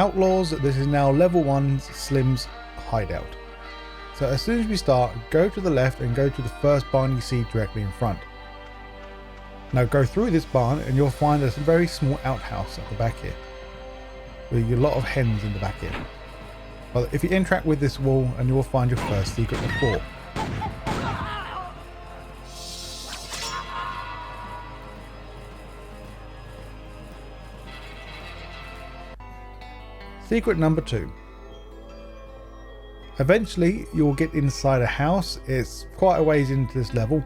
Outlaws, this is now level 1 Slim's hideout. So as soon as we start, go to the left and go to the first barn you see directly in front. Now go through this barn and you'll find a very small outhouse at the back here, with a lot of hens in the back here. But if you interact with this wall, and you will find your first secret of 4. Secret number 2. Eventually you will get inside a house. It's quite a ways into this level,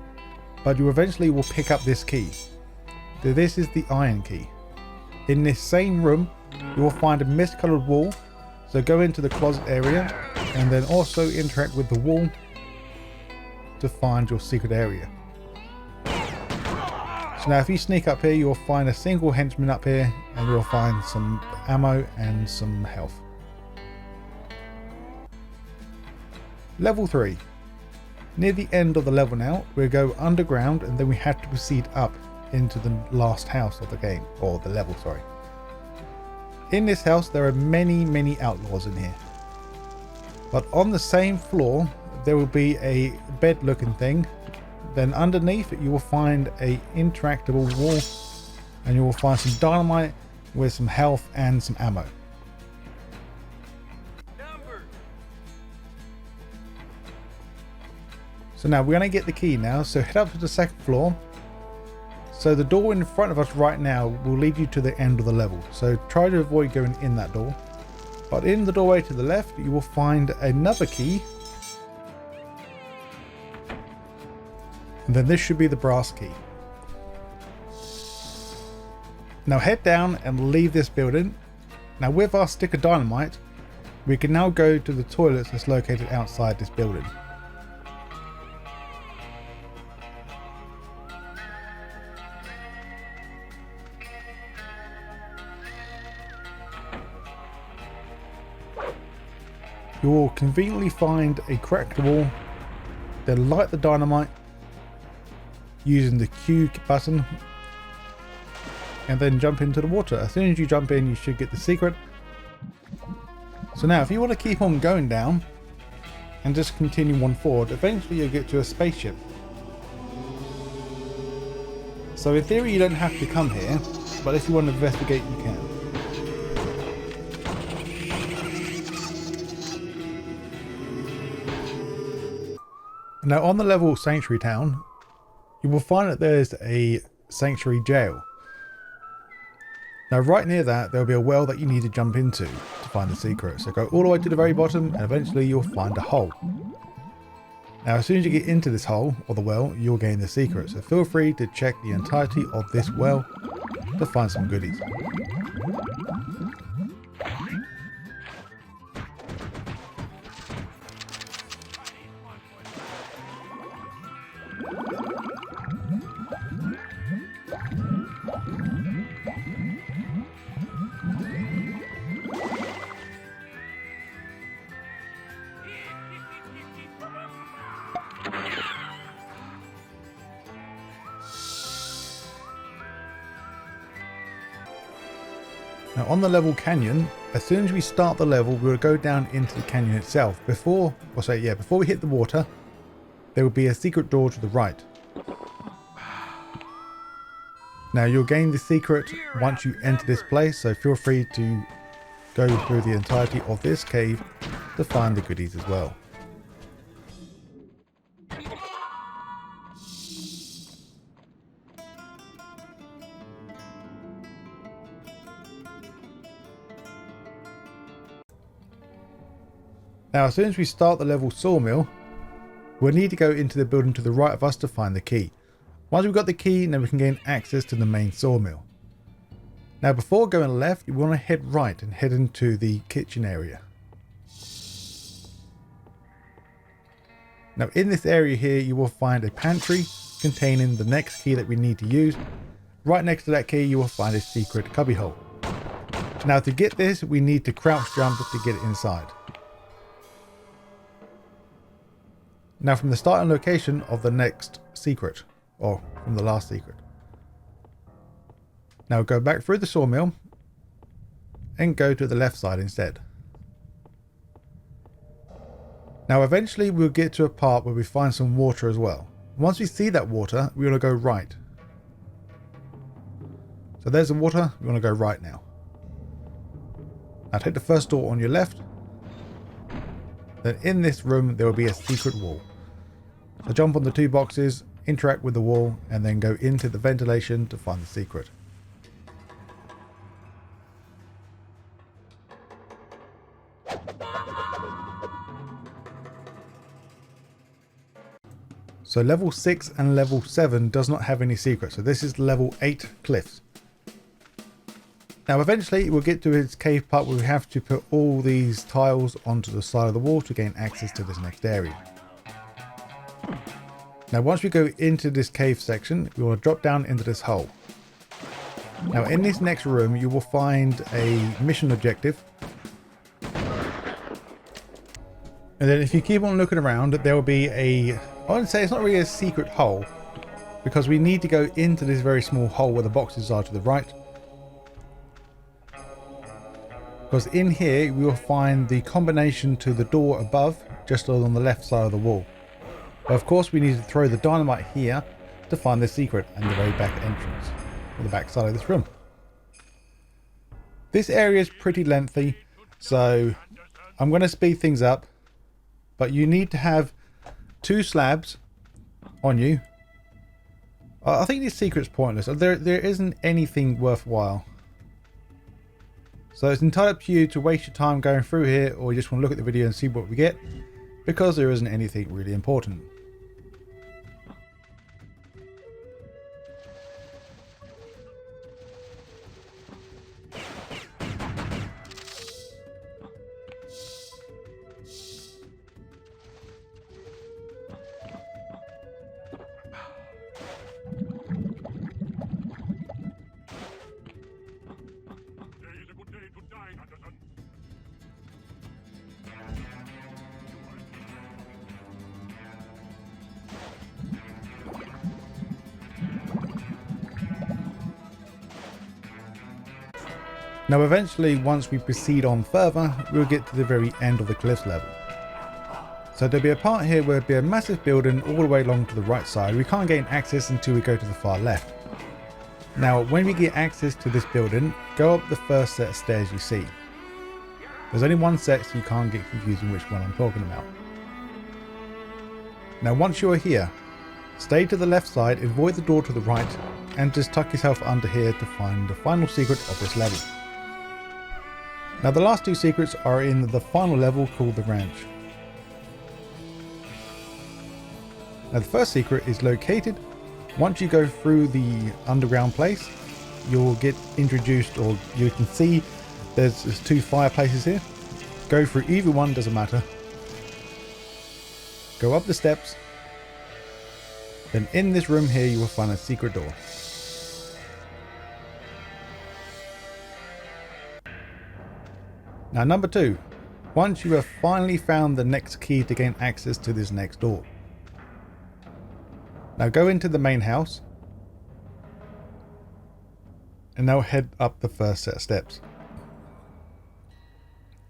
but you eventually will pick up this key. This is the iron key. In this same room you will find a mist coloured wall, so go into the closet area and then also interact with the wall to find your secret area. So now if you sneak up here, you'll find a single henchman up here, and you'll find some ammo and some health. Level 3. Near the end of the level now, we'll go underground and then we have to proceed up into the last house of the game, or the level, sorry. In this house there are many outlaws in here. But on the same floor there will be a bed looking thing. Then underneath you will find a interactable wall, and you will find some dynamite with some health and some ammo. So now we're going to get the key now, so head up to the second floor. So the door in front of us right now will lead you to the end of the level, so try to avoid going in that door. But in the doorway to the left you will find another key. And then this should be the brass key. Now head down and leave this building. Now with our stick of dynamite, we can now go to the toilets that's located outside this building. You will conveniently find a cracked wall, then light the dynamite using the Q button, and then jump into the water. As soon as you jump in, you should get the secret. So now if you want to keep on going down and just continue on forward, eventually you'll get to a spaceship. So in theory you don't have to come here, but if you want to investigate you can. Now on the level Sanctuary Town, you will find that there's a sanctuary jail. Now right near that there will be a well that you need to jump into to find the secret. So go all the way to the very bottom and eventually you'll find a hole. Now as soon as you get into this hole or the well, you'll gain the secret. So feel free to check the entirety of this well to find some goodies. Now on the level canyon, as soon as we start the level, we'll go down into the canyon itself. Before we hit the water, there will be a secret door to the right. Now you'll gain the secret once you enter this place, so feel free to go through the entirety of this cave to find the goodies as well. Now as soon as we start the level sawmill, we'll need to go into the building to the right of us to find the key. Once we've got the key, then we can gain access to the main sawmill. Now before going left, you want to head right and head into the kitchen area. Now in this area here you will find a pantry containing the next key that we need to use. Right next to that key you will find a secret cubbyhole. Now to get this we need to crouch jump to get it inside. Now from the starting location of the next secret, or from the last secret. Now go back through the sawmill and go to the left side instead. Now eventually we'll get to a part where we find some water as well. Once we see that water, we want to go right. So there's the water, we want to go right now. Now take the first door on your left. Then in this room there will be a secret wall. So jump on the 2 boxes, interact with the wall, and then go into the ventilation to find the secret. So level 6 and level 7 does not have any secrets. So this is level 8 cliffs. Now eventually we'll get to its cave part where we have to put all these tiles onto the side of the wall to gain access to this next area. Now once we go into this cave section, we want to drop down into this hole. Now in this next room you will find a mission objective. And then if you keep on looking around, there will be I wouldn't say it's not really a secret hole, because we need to go into this very small hole where the boxes are to the right. Because in here we will find the combination to the door above, just on the left side of the wall. But of course we need to throw the dynamite here to find the secret and the very back entrance, or the back side of this room. This area is pretty lengthy, so I'm going to speed things up. But you need to have 2 slabs on you. I think this secret's pointless. There isn't anything worthwhile. So it's entirely up to you to waste your time going through here, or you just want to look at the video and see what we get, because there isn't anything really important. Now eventually, once we proceed on further, we'll get to the very end of the cliffs level. So there'll be a part here where there'll be a massive building all the way along to the right side. We can't gain access until we go to the far left. Now when we get access to this building, go up the first set of stairs you see. There's only one set, so you can't get confused in which one I'm talking about. Now once you're here, stay to the left side, avoid the door to the right, and just tuck yourself under here to find the final secret of this level. Now the last 2 secrets are in the final level called the ranch. Now the first secret is located once you go through the underground place. You'll get introduced, or you can see there's 2 fireplaces here. Go through either one, doesn't matter. Go up the steps. Then in this room here you will find a secret door. Now number 2, once you have finally found the next key to gain access to this next door. Now go into the main house and now head up the first set of steps.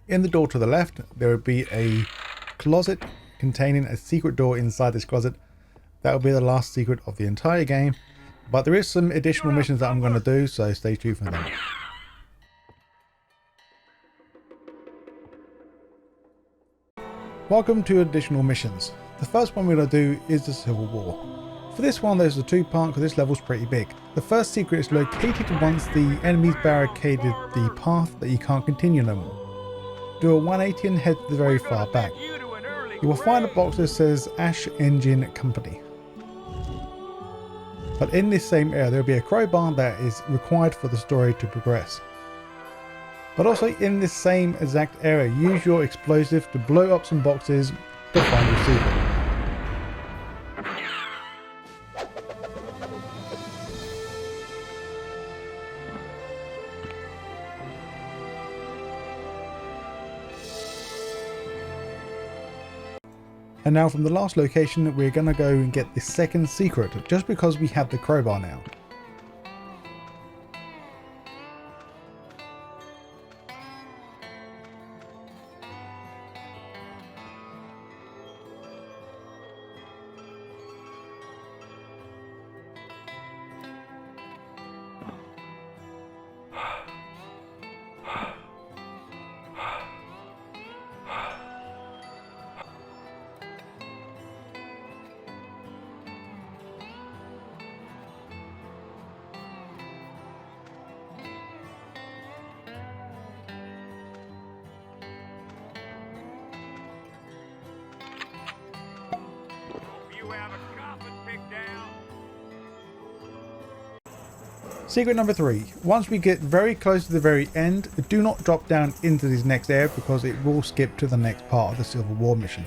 In the door to the left there will be a closet containing a secret door inside this closet. That will be the last secret of the entire game, but there is some additional missions that I'm going to do, so stay tuned for them. Welcome to additional missions. The first one we're going to do is the Civil War. For this one there's a 2-part because this level's pretty big. The first secret is located once the enemies barricaded the path that you can't continue no more. Do a 180 and head to the very far back. You will find a box that says Ash Engine Company. But in this same area there will be a crowbar that is required for the story to progress. But also in this same exact area, use your explosive to blow up some boxes to find your secret. And now from the last location, we're going to go and get the second secret, just because we have the crowbar now. Secret number 3. Once we get very close to the very end, do not drop down into this next area because it will skip to the next part of the Civil War mission.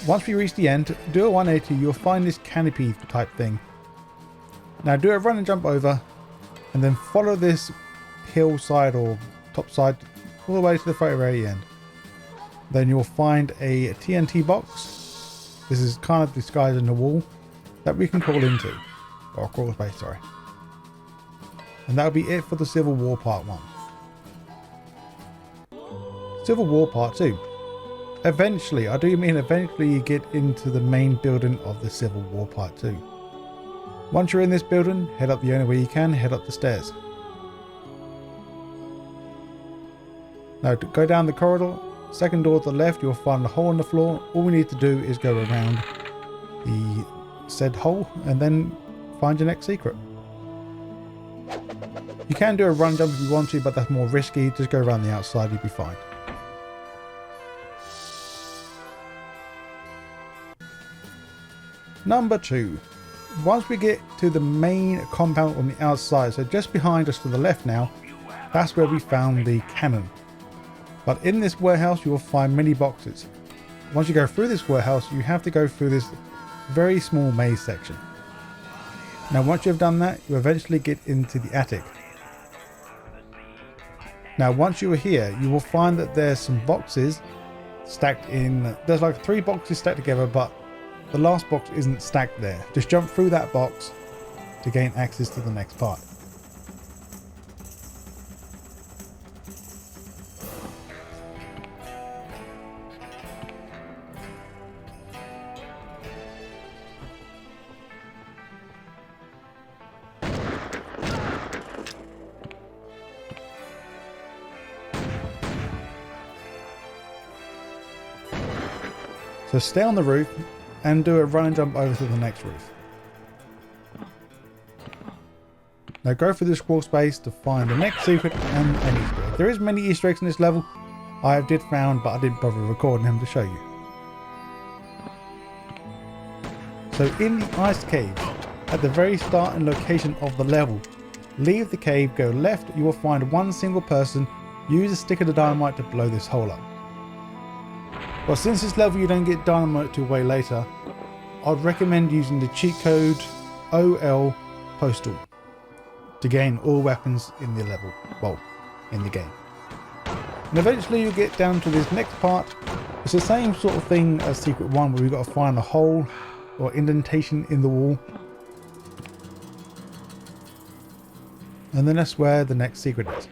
Once we reach the end, do a 180, you'll find this canopy type thing. Now do a run and jump over, and then follow this hillside or top side all the way to the very end. Then you'll find a TNT box. This is kind of disguised in the wall that we can crawl into. Or crawl space, sorry. And that'll be it for the Civil War Part 1. Civil War Part 2. Eventually, I do mean eventually, you get into the main building of the Civil War Part 2. Once you're in this building, head up the only way you can, head up the stairs. Now to go down the corridor, second door to the left, you'll find a hole in the floor. All we need to do is go around the said hole and then find your next secret. You can do a run jump if you want to, but that's more risky. Just go around the outside, you'll be fine. Number 2. Once we get to the main compound on the outside, so just behind us to the left now, that's where we found the cannon. But in this warehouse you will find many boxes. Once you go through this warehouse, you have to go through this very small maze section. Now once you've done that, you eventually get into the attic. Now once you are here, you will find that there's some boxes stacked in, there's like 3 boxes stacked together, but the last box isn't stacked there. Just jump through that box to gain access to the next part. So stay on the roof and do a run and jump over to the next roof. Now go through this crawl space to find the next secret and an Easter egg. There is many Easter eggs in this level. I did found, but I didn't bother recording them to show you. So in the ice cave, at the very starting location of the level, leave the cave, go left, you will find one single person. Use a stick of the dynamite to blow this hole up. Well, since this level you don't get dynamite till way later, I'd recommend using the cheat code OL Postal to gain all weapons in the level, well, in the game. And eventually you'll get down to this next part. It's the same sort of thing as Secret 1, where we've got to find a hole or indentation in the wall. And then that's where the next secret is.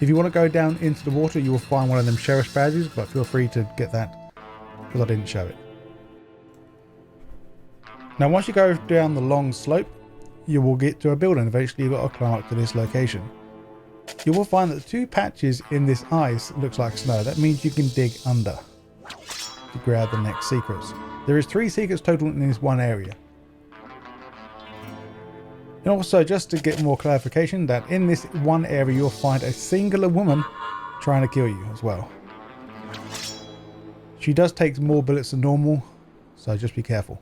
If you want to go down into the water, you will find one of them sheriff's badges, but feel free to get that because I didn't show it. Now once you go down the long slope, you will get to a building. Eventually you've got to climb up to this location. You will find that 2 patches in this ice looks like snow. That means you can dig under to grab the next secrets. There is 3 secrets total in this one area. And also, just to get more clarification, that in this one area you'll find a singular woman trying to kill you as well. She does take more bullets than normal, so just be careful.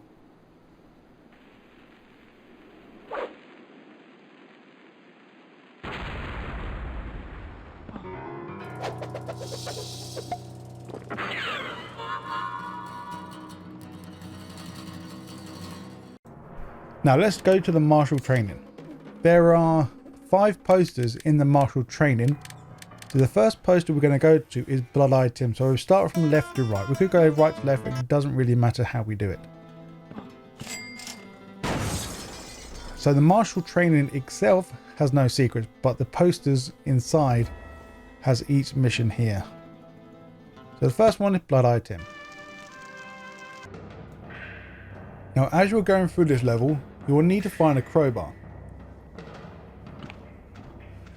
Now let's go to the martial training. There are 5 posters in the martial training. So the first poster we're going to go to is Blood-Eyed Tim. So we'll start from left to right. We could go right to left, it doesn't really matter how we do it. So the martial training itself has no secrets, but the posters inside has each mission here. So the first one is Blood-Eyed Tim. Now as you're going through this level, you will need to find a crowbar.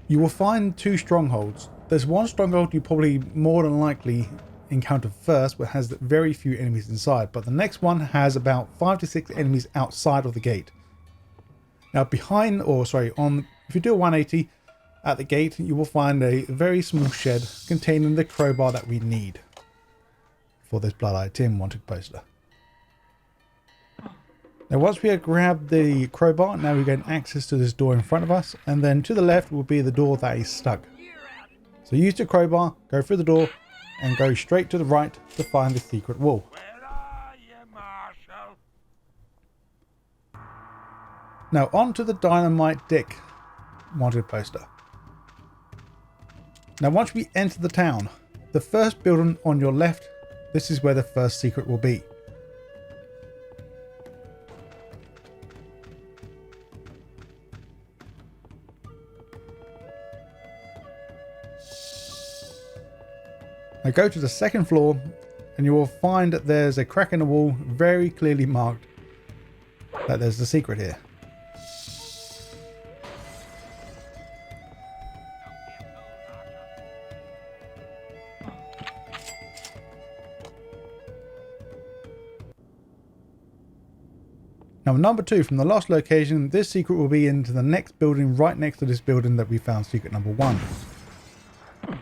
You will find 2 strongholds. There's one stronghold you probably more than likely encounter first, but has very few enemies inside, but the next one has about 5 to 6 enemies outside of the gate. Now behind, or sorry, on, if you do a 180, At the gate, you will find a very small shed containing the crowbar that we need for this Blood-Eyed Tim wanted poster. Now once we have grabbed the crowbar, now we gain access to this door in front of us, and then to the left will be the door that is stuck. So use the crowbar, go through the door, and go straight to the right to find the secret wall. Where are you, Marshall? Now on to the Dynamite Dick wanted poster. Now once we enter the town, the first building on your left, this is where the first secret will be. Now go to the second floor and you will find that there's a crack in the wall very clearly marked that there's the secret here. Now number 2, from the last location, this secret will be into the next building right next to this building that we found secret number 1.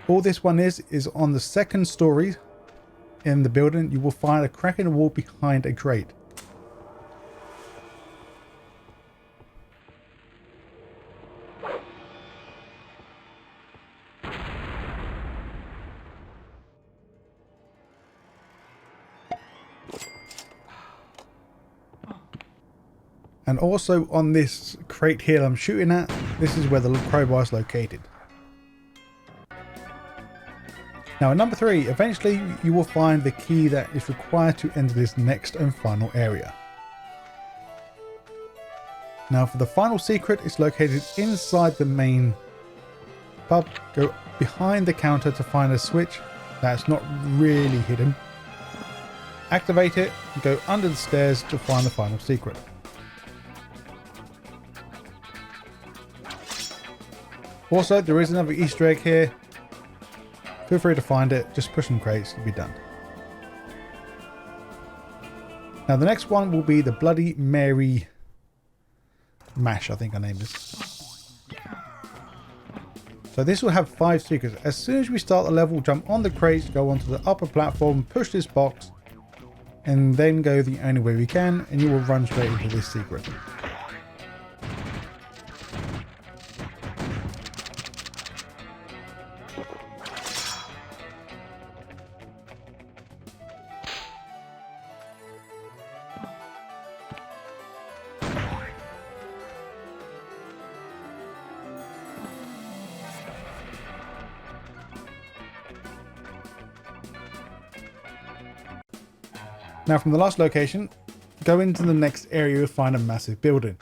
All this one is on the second story in the building. You will find a crack in the wall behind a crate. And also on this crate here I'm shooting at, this is where the crowbar is located. Now at number 3, eventually you will find the key that is required to enter this next and final area. Now for the final secret, it's located inside the main pub. Go behind the counter to find a switch that's not really hidden. Activate it and go under the stairs to find the final secret. Also, there is another Easter egg here. Feel free to find it, just push some crates to be done. Now the next one will be the Bloody Mary Mash, I think her name is. So this will have 5 secrets. As soon as we start the level, jump on the crates, go onto the upper platform, push this box, and then go the only way we can, and you will run straight into this secret. Now from the last location, go into the next area, you'll find a massive building.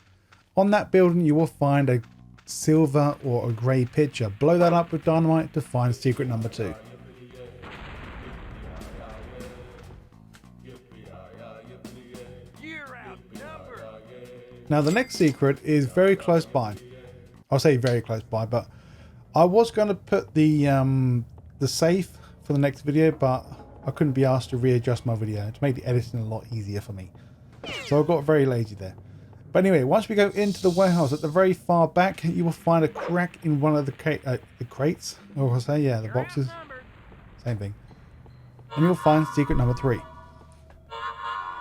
On that building you will find a silver or a grey picture. Blow that up with dynamite to find secret number 2. Now the next secret is very close by. I'll say very close by, but I was going to put the safe for the next video, but I couldn't be asked to readjust my video to make the editing a lot easier for me. So I got very lazy there. But anyway, once we go into the warehouse, at the very far back, you will find a crack in one of the crates. Or I'll say, yeah, the boxes. Same thing. And you'll find secret number 3.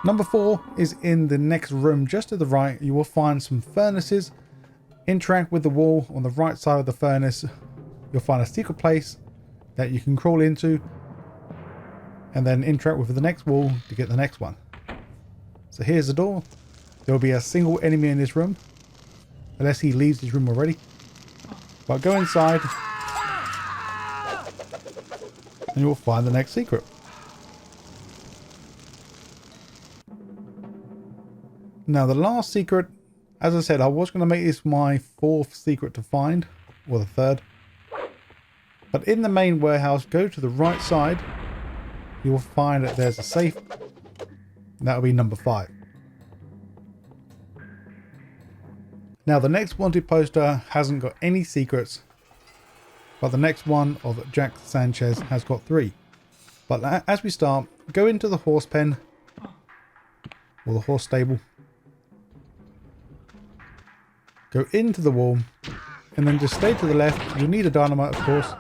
Number 4 is in the next room just to the right. You will find some furnaces. Interact with the wall on the right side of the furnace. You'll find a secret place that you can crawl into. And then interact with the next wall to get the next one. So here's the door. There will be a single enemy in this room, unless he leaves his room already. But go inside and you'll find the next secret. Now the last secret, as I said, I was going to make this my 4th secret to find, or the 3rd. But in the main warehouse, go to the right side. You will find that there's a safe. That will be number 5. Now the next wanted poster hasn't got any secrets, but the next one of Jack Sanchez has got 3. But as we start, go into the horse pen, or the horse stable. Go into the wall, and then just stay to the left. You'll need a dynamite, of course.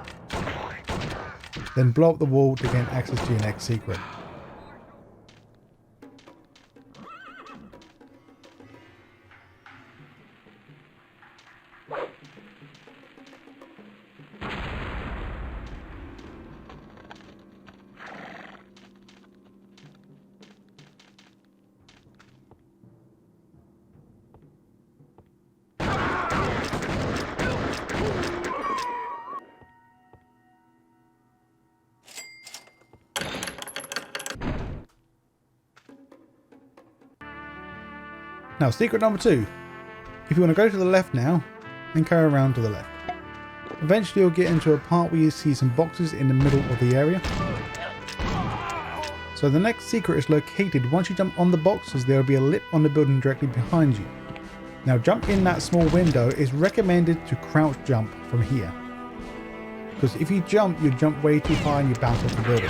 Then blow up the wall to gain access to your next secret. Now, secret number 2. If you want to go to the left now, then carry around to the left. Eventually you'll get into a part where you see some boxes in the middle of the area. So the next secret is located once you jump on the boxes. There will be a lip on the building directly behind you. Now jump in that small window. It's recommended to crouch jump from here, because if you jump way too high and you bounce off the building.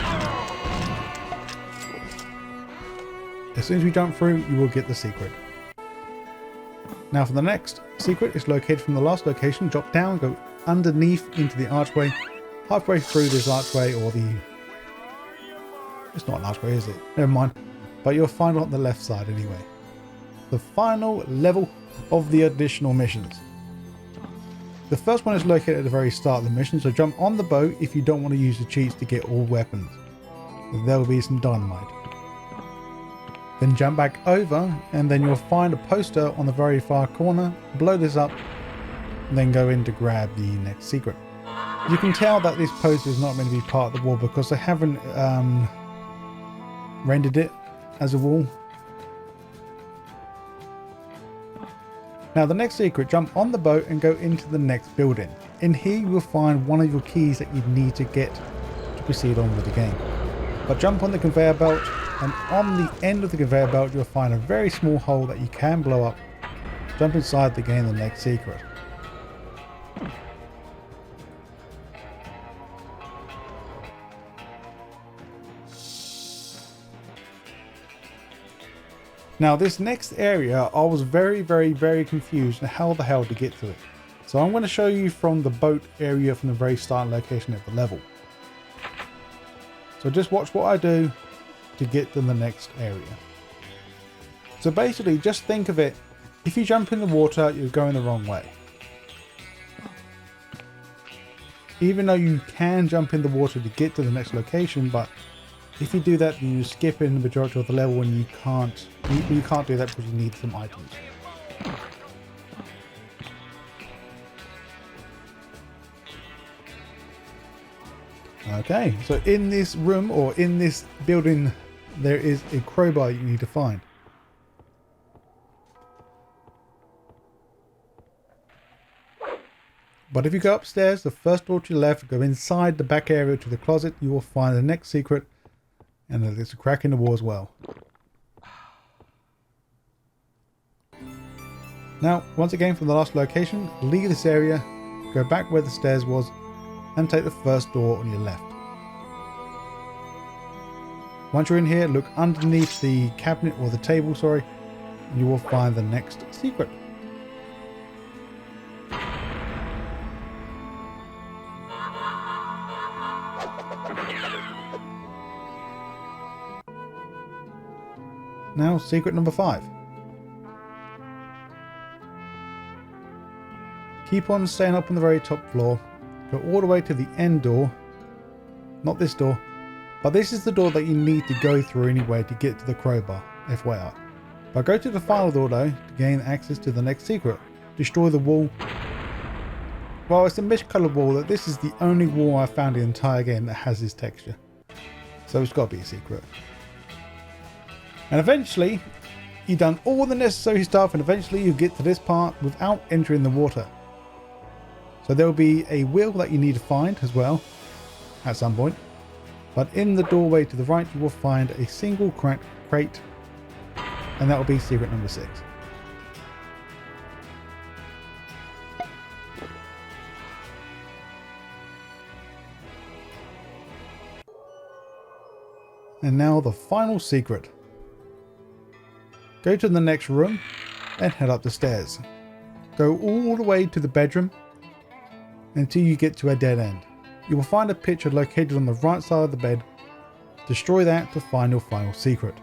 As soon as we jump through, you will get the secret. Now for the next secret, it's located from the last location. Drop down, go underneath into the archway, halfway through this archway, or the... It's not an archway, is it? Never mind. But you'll find it on the left side anyway. The final level of the additional missions. The first one is located at the very start of the mission, so jump on the boat if you don't want to use the cheats to get all weapons. There will be some dynamite. Then jump back over, and then you'll find a poster on the very far corner. Blow this up, and then go in to grab the next secret. You can tell that this poster is not meant to be part of the wall because they haven't rendered it as a wall. Now the next secret, jump on the boat and go into the next building. In here you will find one of your keys that you need to get to proceed on with the game. But jump on the conveyor belt, and on the end of the conveyor belt you'll find a very small hole that you can blow up. Jump inside to gain the next secret. Now this next area, I was very confused on how the hell to get to it. So I'm going to show you from the boat area from the very start location of the level. So just watch what I do to get to the next area. So basically just think of it, if you jump in the water, you're going the wrong way. Even though you can jump in the water to get to the next location, but if you do that, then you skip in the majority of the level, and you can't do that because you need some items. Okay, so in this room or in this building, there is a crowbar you need to find. But if you go upstairs, the first door to your left, go inside the back area to the closet, you will find the next secret. And there's a crack in the wall as well. Now, once again from the last location, leave this area, go back where the stairs was, and take the first door on your left. Once you're in here, look underneath the cabinet or the table, sorry, and you will find the next secret. Now, secret number 5. Keep on staying up on the very top floor. Go all the way to the end door. Not this door, but this is the door that you need to go through anyway to get to the crowbar, FYI. But go to the final door though to gain access to the next secret. Destroy the wall. Well, it's a mist-coloured wall. That this is the only wall I found in the entire game that has this texture. So it's got to be a secret. And eventually, you've done all the necessary stuff, and eventually you get to this part without entering the water. So there will be a wheel that you need to find as well, at some point. But in the doorway to the right, you will find a single cracked crate, and that will be secret number 6. And now the final secret. Go to the next room and head up the stairs. Go all the way to the bedroom, until you get to a dead end. You will find a picture located on the right side of the bed. Destroy that to find your final secret.